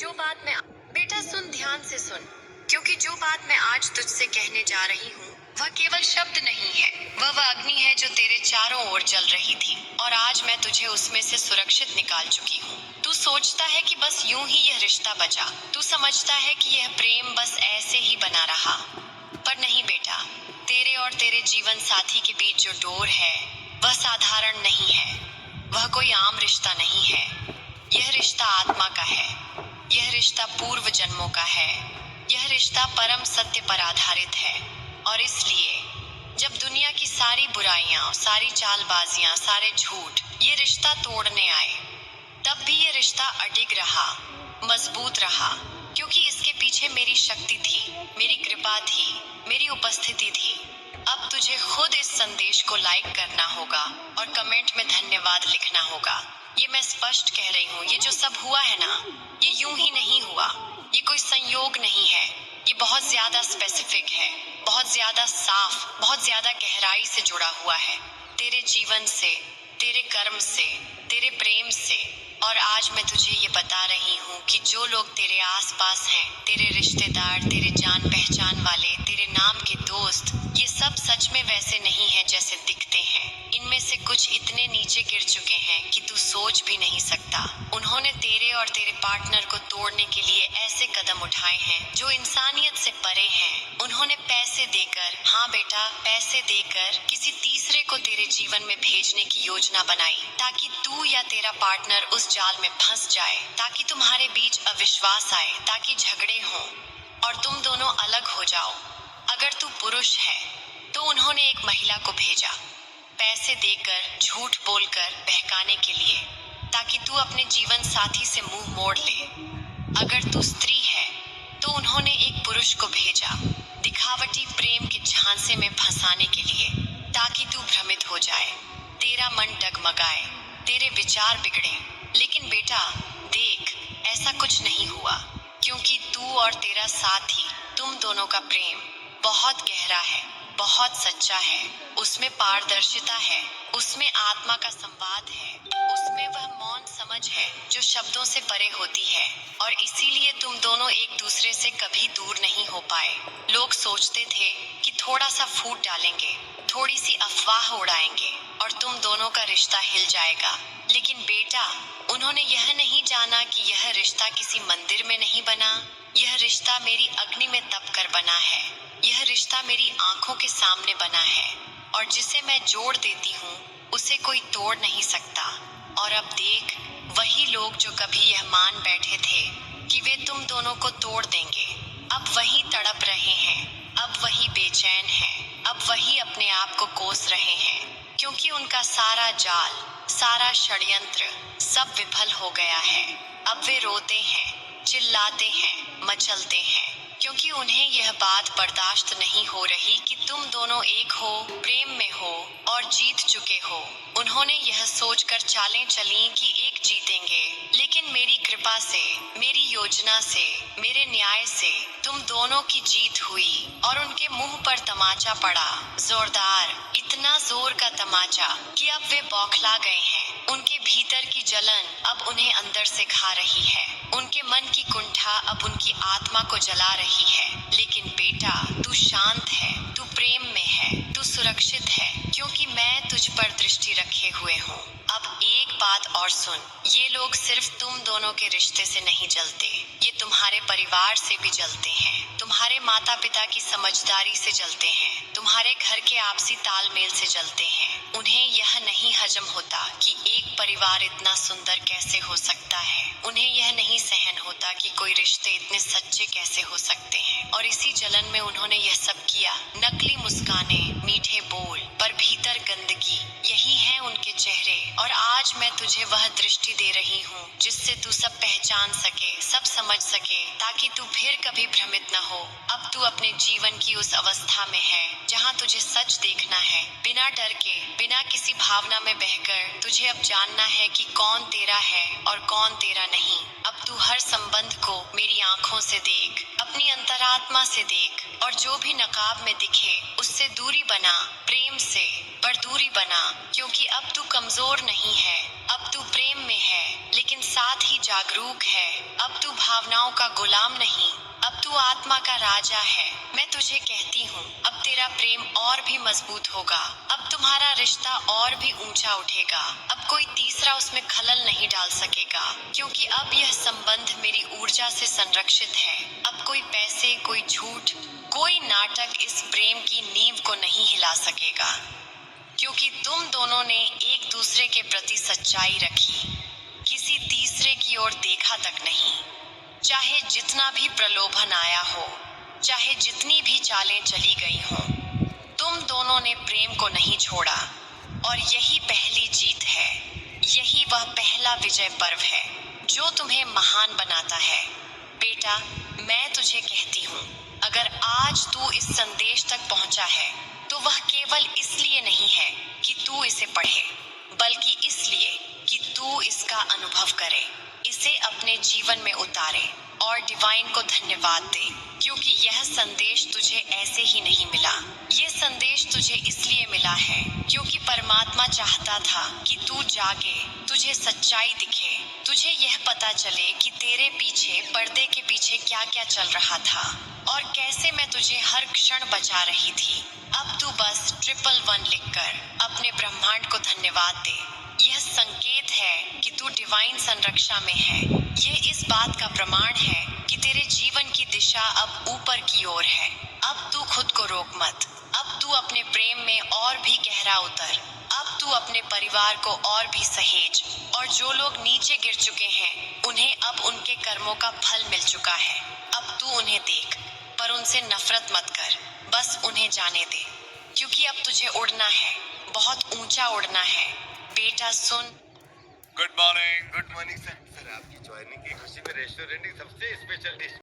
जो बात मैं बेटा सुन, ध्यान से सुन, क्योंकि जो बात मैं आज तुझसे कहने जा रही हूँ वह केवल शब्द नहीं है, वह अग्नि है जो तेरे चारों ओर जल रही थी और आज मैं तुझे उसमें से सुरक्षित निकाल चुकी हूँ। तू सोचता है कि बस यूं ही यह रिश्ता बचा, तू समझता है कि यह प्रेम बस ऐसे ही बना रहा, पर नहीं बेटा। तेरे और तेरे जीवन साथी के बीच जो डोर है वह साधारण नहीं है, वह कोई आम रिश्ता नहीं है। यह रिश्ता आत्मा का है, यह रिश्ता पूर्व जन्मों का है, यह रिश्ता परम सत्य पर आधारित है। और इसलिए जब दुनिया की सारी बुराइयां, सारी चालबाजियां, सारे झूठ ये रिश्ता तोड़ने आए, तब भी ये रिश्ता अडिग रहा, मजबूत रहा, क्योंकि इसके पीछे मेरी शक्ति थी, मेरी कृपा थी, मेरी उपस्थिति थी। अब तुझे खुद इस संदेश को लाइक करना होगा और कमेंट में धन्यवाद लिखना होगा। ये मैं स्पष्ट कह रही हूँ, ये जो सब हुआ है ना, ये यूं ही नहीं हुआ, ये कोई संयोग नहीं है, ये बहुत ज्यादा स्पेसिफिक है, बहुत ज्यादा साफ, बहुत ज्यादा गहराई से जुड़ा हुआ है तेरे जीवन से, तेरे कर्म से, तेरे प्रेम से। और आज मैं तुझे ये बता रही हूँ कि जो लोग तेरे आसपास हैं, तेरे रिश्तेदार, तेरे जान पहचान वाले, तेरे नाम के दोस्त, ये सब सच में वैसे नहीं है जैसे दिखते हैं। इनमें से कुछ इतने नीचे गिर चुके हैं कि तू सोच भी नहीं सकता। उन्होंने तेरे और तेरे पार्टनर को तोड़ने के लिए ऐसे कदम उठाए हैं जो इंसानियत से परे हैं। उन्होंने पैसे देकर, हाँ बेटा, पैसे देकर किसी तीसरे को तेरे जीवन में भेजने की योजना बनाई ताकि तू या तेरा पार्टनर उस जाल में फंस जाए, ताकि तुम्हारे बीच अविश्वास आए, ताकि झगड़े हों और तुम दोनों अलग हो जाओ। अगर तू पुरुष है तो उन्होंने एक महिला को भेजा, पैसे देकर, झूठ बोलकर बहकाने के लिए, ताकि तू अपने जीवन साथी से मुंह मोड़ ले। अगर तू स्त्री है तो उन्होंने एक पुरुष को भेजा, दिखावटी प्रेम के झांसे में फंसाने के लिए, ताकि तू भ्रमित हो जाए, तेरा मन डगमगाए, तेरे विचार बिगड़े। लेकिन बेटा देख, ऐसा कुछ नहीं हुआ, क्योंकि तू और तेरा साथी, तुम दोनों का प्रेम बहुत गहरा है, बहुत सच्चा है। उसमें पारदर्शिता है, उसमें आत्मा का संवाद है, उसमें वह मौन समझ है जो शब्दों से परे होती है। और इसीलिए तुम दोनों एक दूसरे से कभी दूर नहीं हो पाए। लोग सोचते थे कि थोड़ा सा फूट डालेंगे, थोड़ी सी अफवाह उड़ाएंगे और तुम दोनों का रिश्ता हिल जाएगा। लेकिन बेटा, उन्होंने यह नहीं जाना कि यह रिश्ता किसी मंदिर में नहीं बना, यह रिश्ता मेरी अग्नि में तप कर बना है, यह रिश्ता मेरी आंखों के सामने बना है, और जिसे मैं जोड़ देती हूँ उसे कोई तोड़ नहीं सकता। और अब देख, वही लोग जो कभी यह मान बैठे थे कि वे तुम दोनों को तोड़ देंगे, अब वही तड़प रहे हैं, अब वही बेचैन हैं, अब वही अपने आप को कोस रहे हैं, क्योंकि उनका सारा जाल, सारा षड्यंत्र सब विफल हो गया है। अब वे रोते हैं, चिल्लाते हैं, मचलते हैं, क्योंकि उन्हें यह बात बर्दाश्त नहीं हो रही कि तुम दोनों एक हो, प्रेम में हो और जीत चुके हो। उन्होंने यह सोचकर चालें चली कि एक जीतेंगे, लेकिन मेरी कृपा से, मेरी योजना से, मेरे न्याय से तुम दोनों की जीत हुई और उनके मुंह पर तमाचा पड़ा, जोरदार, इतना जोर का तमाचा कि अब वे बौखला गए हैं। उनके भीतर की जलन अब उन्हें अंदर से खा रही है, उनके मन की कुंठा अब उनकी आत्मा को जला रही है। लेकिन बेटा, तू शांत है, तू प्रेम में है, तू सुरक्षित है, क्योंकि मैं तुझ पर दृष्टि रखे हुए हूँ। अब एक बात और सुन, ये लोग सिर्फ तुम दोनों के रिश्ते से नहीं जलते, ये तुम्हारे परिवार से भी जलते हैं, तुम्हारे माता पिता की समझदारी से जलते हैं, तुम्हारे घर के आपसी तालमेल से जलते हैं। उन्हें यह नहीं हजम होता कि एक परिवार इतना सुंदर कैसे हो सकता है, उन्हें यह नहीं सहन होता कि कोई रिश्ते इतने सच्चे कैसे हो सकते हैं। और इसी जलन में उन्होंने यह सब किया, नकली मुस्कानें, मीठे बोल, पर भीतर गंदगी, यही है उनके चेहरे। और आज मैं तुझे वह दृष्टि दे रही हूँ जिससे तू सब पहचान सके, सब समझ सके, ताकि तू फिर कभी भ्रमित न हो। अब तू अपने जीवन की उस अवस्था में है जहाँ तुझे सच देखना है, बिना डर के, बिना किसी भावना में बहकर। तुझे अब जानना है कि कौन तेरा है और कौन तेरा नहीं। अब तू हर संबंध को मेरी आंखों से देख, अपनी अंतरात्मा से देख, और जो भी नकाब में दिखे उससे दूरी बना, प्रेम से, पर दूरी बना, क्योंकि अब तू कमजोर नहीं है, अब तू प्रेम में है, लेकिन साथ ही जागरूक है। अब तू भावनाओं का गुलाम नहीं, अब तू आत्मा का राजा है। मैं तुझे कहती हूँ, अब तेरा प्रेम और भी मजबूत होगा, अब तुम्हारा रिश्ता और भी ऊंचा उठेगा। अब कोई तीसरा उसमें खलल नहीं डाल सकेगा, क्योंकि अब यह संबंध मेरी ऊर्जा से संरक्षित है। अब कोई पैसे, कोई झूठ, कोई नाटक इस प्रेम की नींव को नहीं हिला सकेगा, क्योंकि तुम दोनों ने एक दूसरे के प्रति सच्चाई रखी, किसी तीसरे की ओर देखा तक नहीं। चाहे जितना भी प्रलोभन आया हो, चाहे जितनी भी चालें चली गई हों, तुम दोनों ने प्रेम को नहीं छोड़ा। और यही पहली जीत है, यही वह पहला विजय पर्व है जो तुम्हें महान बनाता है। बेटा, मैं तुझे कहती हूँ, अगर आज तू इस संदेश तक पहुंचा है, तो वह केवल इसलिए नहीं है कि तू इसे पढ़े, बल्कि इसलिए कि तू इसका अनुभव करे, इसे अपने जीवन में उतारे और डिवाइन को धन्यवाद दे, क्योंकि यह संदेश तुझे ऐसे ही नहीं मिला। यह संदेश तुझे इसलिए मिला है क्योंकि परमात्मा चाहता था कि तू जागे, तुझे सच्चाई दिखे, तुझे यह पता चले कि तेरे पीछे, पर्दे के पीछे क्या क्या चल रहा था और कैसे मैं तुझे हर क्षण बचा रही थी। अब तू बस 111 लिखकर अपने ब्रह्मांड को धन्यवाद दे। यह संकेत है कि तू डिवाइन संरक्षा में है। यह इस बात का प्रमाण है कि तेरे जीवन की दिशा अब ऊपर की ओर है। अब तू खुद को रोक मत। अब तू अपने प्रेम में और भी गहरा उतर। अब तू अपने परिवार को और भी सहेज। और जो लोग नीचे गिर चुके हैं, उन्हें अब उनके कर्मों का फल मिल चुका है। अब तू उन्हें देख, पर उनसे नफरत मत कर, बस उन्हें जाने दे, क्योंकि अब तुझे उड़ना है, बहुत ऊंचा उड़ना है। बेटा सुन। Good morning. Good morning sir. Sir, आपकी ज्वाइनिंग की खुशी में रेस्टोरेंट की सबसे स्पेशल डिश